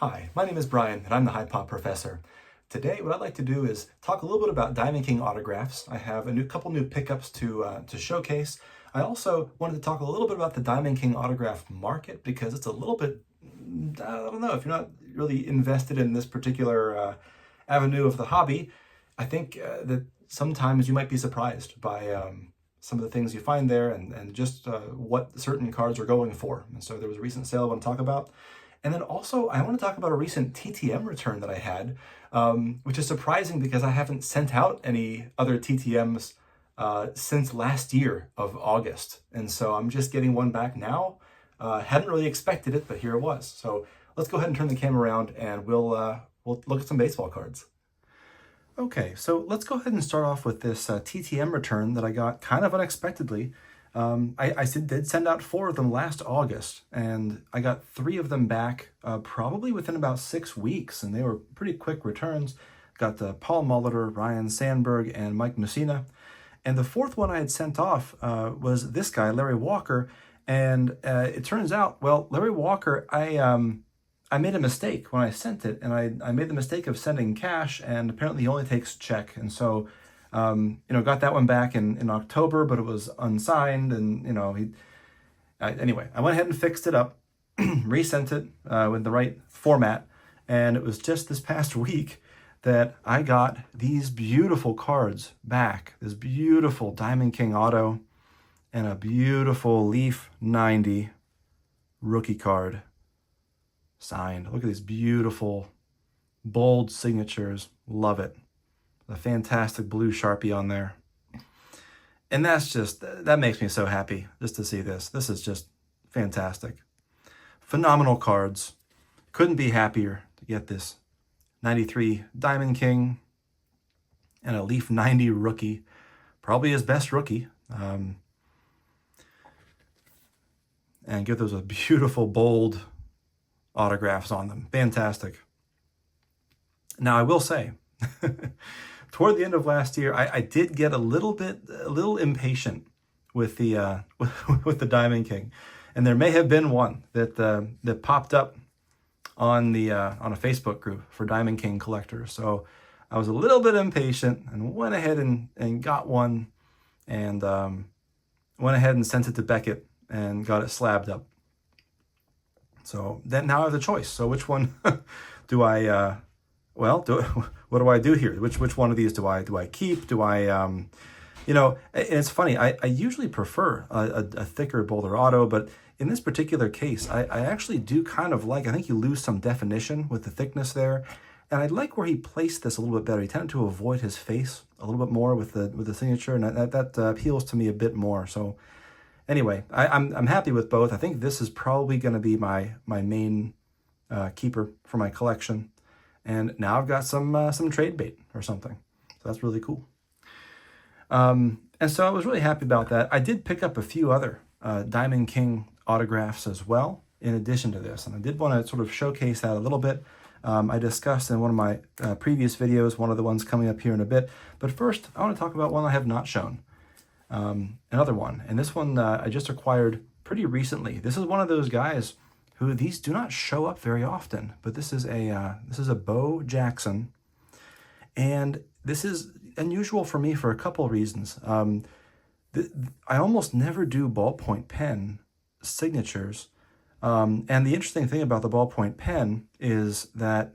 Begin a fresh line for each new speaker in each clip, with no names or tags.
Hi, my name is Brian, and I'm the High Pop Professor. Today, what I'd like to do is talk a little bit about Diamond King autographs. I have a couple new pickups to showcase. I also wanted to talk a little bit about the Diamond King autograph market because it's a little bit, I don't know, if you're not really invested in this particular avenue of the hobby, I think that sometimes you might be surprised by some of the things you find there and just what certain cards are going for. And so there was a recent sale I want to talk about. And then also, I want to talk about a recent TTM return that I had, which is surprising because I haven't sent out any other TTMs since last year of August. And so I'm just getting one back now. Hadn't really expected it, but here it was. So let's go ahead and turn the camera around and we'll look at some baseball cards. Okay, so let's go ahead and start off with this TTM return that I got kind of unexpectedly. I did send out 4 of them last August, and I got 3 of them back probably within about 6 weeks, and they were pretty quick returns. Got Paul Molitor, Ryan Sandberg, and Mike Mussina. And the 4th one I had sent off was this guy, Larry Walker, and it turns out, well, Larry Walker, I made a mistake when I sent it, and I made the mistake of sending cash, and apparently he only takes check, and so got that one back in October, but it was unsigned, and anyway, I went ahead and fixed it up, resent it with the right format, and it was just this past week that I got these beautiful cards back. This beautiful Diamond King auto and a beautiful Leaf 90 rookie card signed. Look at these beautiful bold signatures. Love it. A fantastic blue Sharpie on there. And that makes me so happy just to see this. This is just fantastic. Phenomenal cards. Couldn't be happier to get this 93 Diamond King and a Leaf 90 rookie. Probably his best rookie. And give those a beautiful, bold autographs on them. Fantastic. Now, I will say, toward the end of last year, I did get a little impatient with the with the Diamond King, and there may have been one that popped up on a Facebook group for Diamond King collectors. So I was a little bit impatient and went ahead and got one, and went ahead and sent it to Beckett and got it slabbed up. So then now I have the choice. So which one do I? What do I do here? Which one of these do I keep? Do I, and it's funny, I usually prefer a thicker, bolder auto, but in this particular case, I actually do kind of like, I think you lose some definition with the thickness there, and I like where he placed this a little bit better. He tended to avoid his face a little bit more with the signature, and that appeals to me a bit more. So anyway, I'm happy with both. I think this is probably going to be my main keeper for my collection. And now I've got some trade bait or something. So that's really cool. And so I was really happy about that. I did pick up a few other Diamond King autographs as well, in addition to this. And I did want to sort of showcase that a little bit. I discussed in one of my previous videos, one of the ones coming up here in a bit. But first, I want to talk about one I have not shown. Another one. And this one I just acquired pretty recently. This is one of those guys who these do not show up very often, but this is a Bo Jackson, and this is unusual for me for a couple reasons. I almost never do ballpoint pen signatures, and the interesting thing about the ballpoint pen is that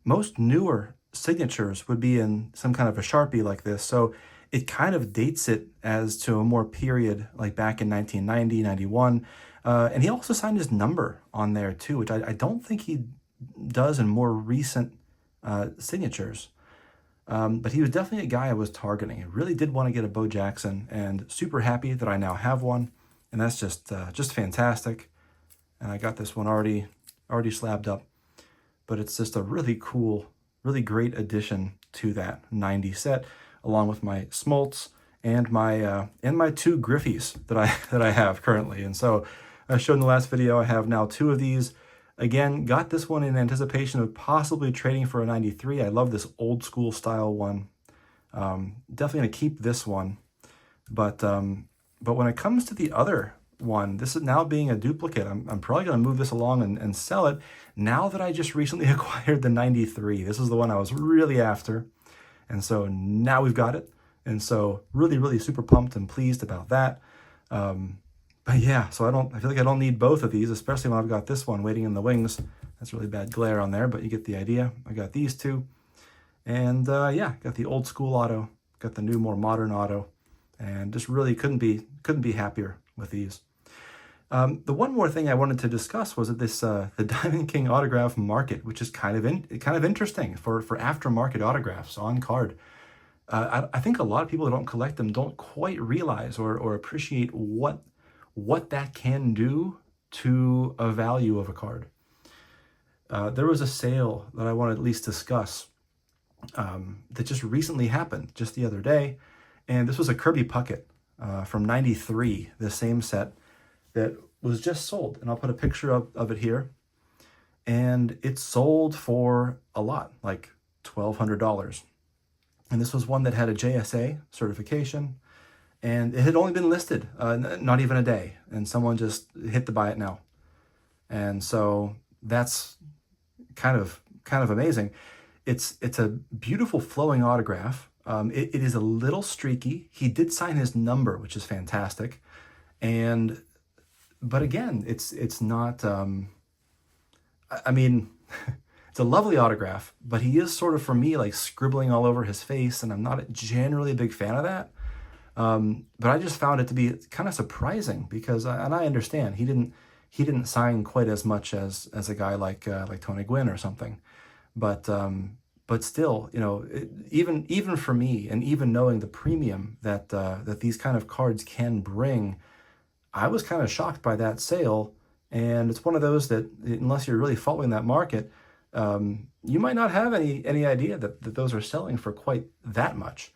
most newer signatures would be in some kind of a Sharpie like this, so it kind of dates it as to a more period, like back in 1990, 91. And he also signed his number on there too, which I don't think he does in more recent signatures. But he was definitely a guy I was targeting. I really did want to get a Bo Jackson, and super happy that I now have one. And that's just fantastic. And I got this one already slabbed up. But it's just a really cool, really great addition to that 90 set, along with my Smoltz and my 2 Griffies that I have currently. And so I showed in the last video, I have now 2 of these. Again, got this one in anticipation of possibly trading for a 93. I love this old school style one. Definitely gonna keep this one. But when it comes to the other one, this is now being a duplicate. I'm probably going to move this along and sell it now that I just recently acquired the 93. This is the one I was really after. And so now we've got it. And so really, really super pumped and pleased about that. But yeah, so I feel like I don't need both of these, especially when I've got this one waiting in the wings. That's really bad glare on there, but you get the idea. I got these two. And yeah, got the old school auto, got the new, more modern auto, and just really couldn't be happier with these. The one more thing I wanted to discuss was that this the Diamond King autograph market, which is kind of interesting for aftermarket autographs on card. I think a lot of people that don't collect them don't quite realize or appreciate what that can do to a value of a card. There was a sale that I want to at least discuss that just recently happened just the other day, and this was a Kirby Puckett from '93, the same set that was just sold, and I'll put a picture of it here. And it sold for a lot, like $1,200. And this was one that had a JSA certification, and it had only been listed not even a day, and someone just hit to buy it now. And so that's kind of amazing. It's a beautiful flowing autograph. It is a little streaky. He did sign his number, which is fantastic. But again, it's not, I mean, it's a lovely autograph, but he is sort of, for me, like scribbling all over his face, and I'm not generally a big fan of that. But I just found it to be kind of surprising because, and I understand he didn't sign quite as much as a guy like Tony Gwynn or something, but still, you know, even for me, and even knowing the premium that these kind of cards can bring, I was kind of shocked by that sale. And it's one of those that, unless you're really following that market, you might not have any idea that those are selling for quite that much.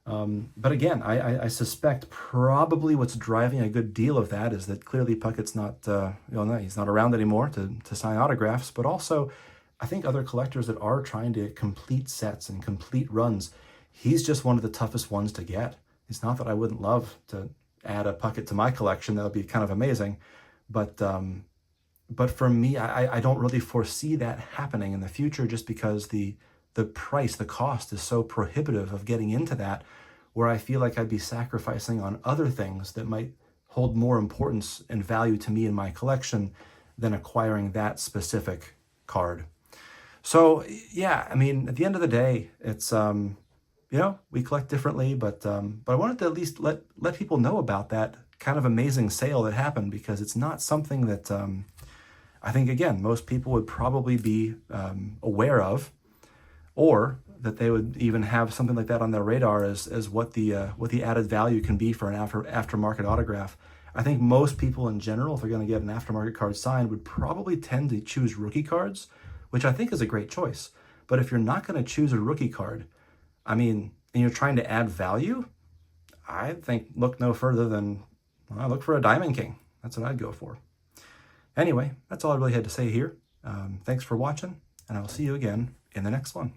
But again, I suspect probably what's driving a good deal of that is that clearly Puckett's not, he's not around anymore to sign autographs, but also I think other collectors that are trying to complete sets and complete runs, he's just one of the toughest ones to get. It's not that I wouldn't love to add a Puckett to my collection. That would be kind of amazing. But for me, I don't really foresee that happening in the future, just because the price, the cost is so prohibitive of getting into that, where I feel like I'd be sacrificing on other things that might hold more importance and value to me in my collection than acquiring that specific card. So yeah, I mean, at the end of the day, it's, we collect differently, but I wanted to at least let people know about that kind of amazing sale that happened, because it's not something that I think, again, most people would probably be aware of, or that they would even have something like that on their radar as what the added value can be for an aftermarket autograph. I think most people in general, if they're going to get an aftermarket card signed, would probably tend to choose rookie cards, which I think is a great choice. But if you're not going to choose a rookie card, I mean, and you're trying to add value, I think look no further than, look for a Diamond King. That's what I'd go for. Anyway, that's all I really had to say here. Thanks for watching, and I'll see you again in the next one.